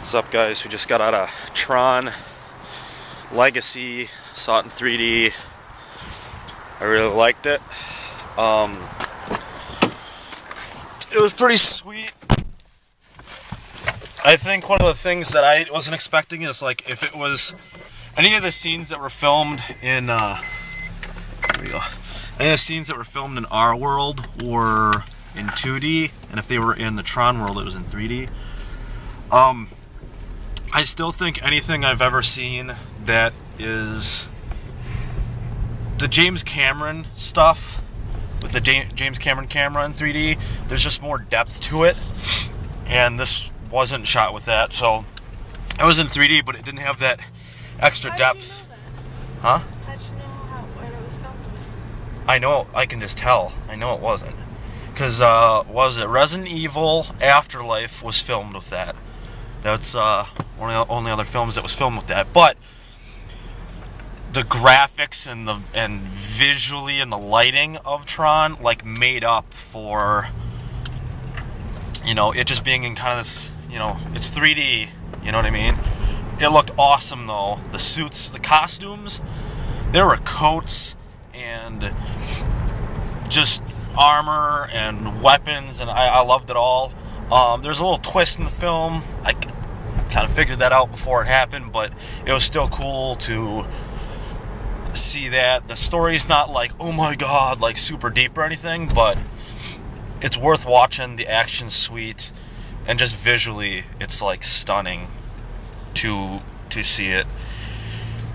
What's up, guys? We just got out of Tron Legacy, saw it in 3D. I really liked it. It was pretty sweet. I think one of the things that I wasn't expecting is, like, if it was any of the scenes that were filmed in here we go. Any of the scenes that were filmed in our world were in 2D, and if they were in the Tron world, it was in 3D. I still think anything I've ever seen that is the James Cameron stuff with the James Cameron camera in 3D, there's just more depth to it, and this wasn't shot with that. So it was in 3D, but it didn't have that extra depth. Huh? How'd you know what it was filmed with? I know, I can just tell. I know it wasn't. Because, was it Resident Evil Afterlife was filmed with that. That's one of the only other films that was filmed with that. But the graphics and visually and the lighting of Tron, like, made up for, you know, it just being in kind of this, you know, it's 3D, you know what I mean? It looked awesome, though. The suits, the costumes, there were coats and just armor and weapons, and I loved it all. There's a little twist in the film. I kind of figured that out before it happened, but it was still cool to see that. The story's not like, oh my god, like super deep or anything, but it's worth watching. The action's sweet, and just visually, it's like stunning to see it.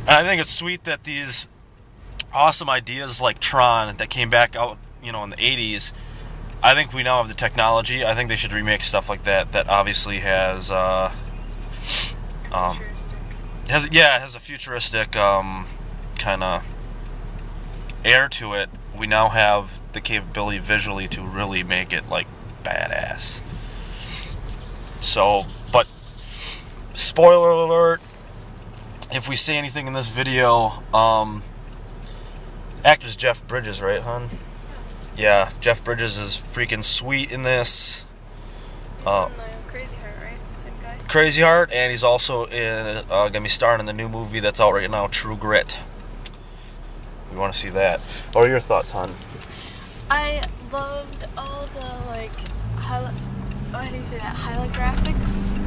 And I think it's sweet that these awesome ideas like Tron that came back out, you know, in the 80s, I think we now have the technology. I think they should remake stuff like that that obviously has has a futuristic kind of air to it. We now have the capability visually to really make it like badass. So, but spoiler alert, if we say anything in this video, actor's Jeff Bridges, right, hon? Yeah, Jeff Bridges is freaking sweet in this. Crazy Heart, right? Same guy? Crazy Heart, and he's also gonna be starring in the new movie that's out right now, True Grit. We want to see that. What are your thoughts, hon? I loved all the, like, what do you say that? Holographics?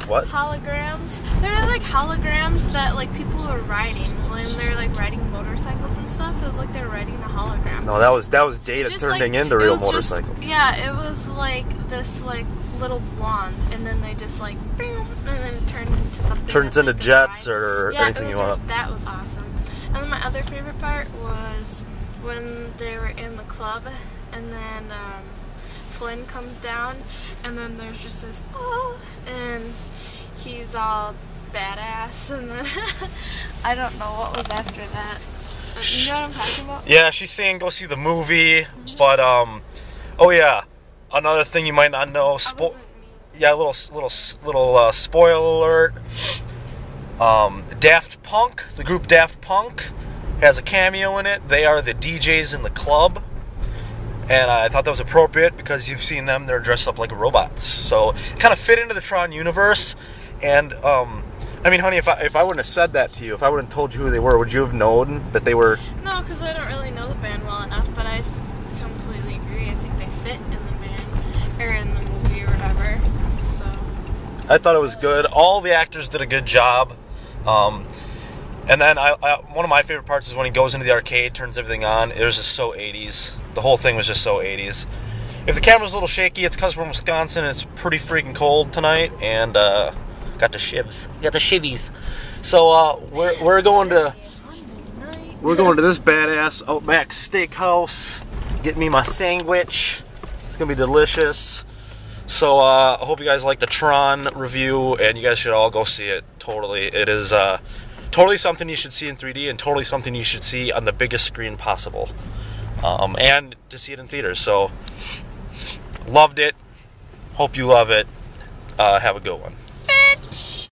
What? Holograms. They're like holograms that, like, people are riding when they're, like, riding motorcycles and stuff. It was like they're riding a hologram. No, that was data turning into real motorcycles. Yeah, it was like this, like, little blonde, and then they just, like, boom, and then it turned into something. Turns into jets or anything you want. That was awesome. And then my other favorite part was when they were in the club, and then Flynn comes down, and then there's just this, oh, and he's all badass, and then I don't know what was after that. You know what I'm talking about? Yeah, she's saying go see the movie, but oh yeah, another thing you might not know. Yeah, little spoiler alert. Daft Punk, the group Daft Punk, has a cameo in it. They are the DJs in the club. And I thought that was appropriate because you've seen them, they're dressed up like robots. So, kind of fit into the Tron universe. And, I mean, honey, if I wouldn't have said that to you, if I wouldn't have told you who they were, would you have known that they were... No, because I don't really know the band well enough, but I completely agree. I think they fit in the band, or in the movie or whatever, so... I thought it was good. All the actors did a good job. And then one of my favorite parts is when he goes into the arcade, turns everything on. It was just so 80s. The whole thing was just so 80s. If the camera's a little shaky, it's because we're in Wisconsin and it's pretty freaking cold tonight, and got the shivs. Got the shivvies. So we're going to this badass Outback Steakhouse. Get me my sandwich. It's gonna be delicious. So I hope you guys like the Tron review, and you guys should all go see it. Totally, it is totally something you should see in 3D, and totally something you should see on the biggest screen possible, and to see it in theaters. So loved it. Hope you love it. Have a good one.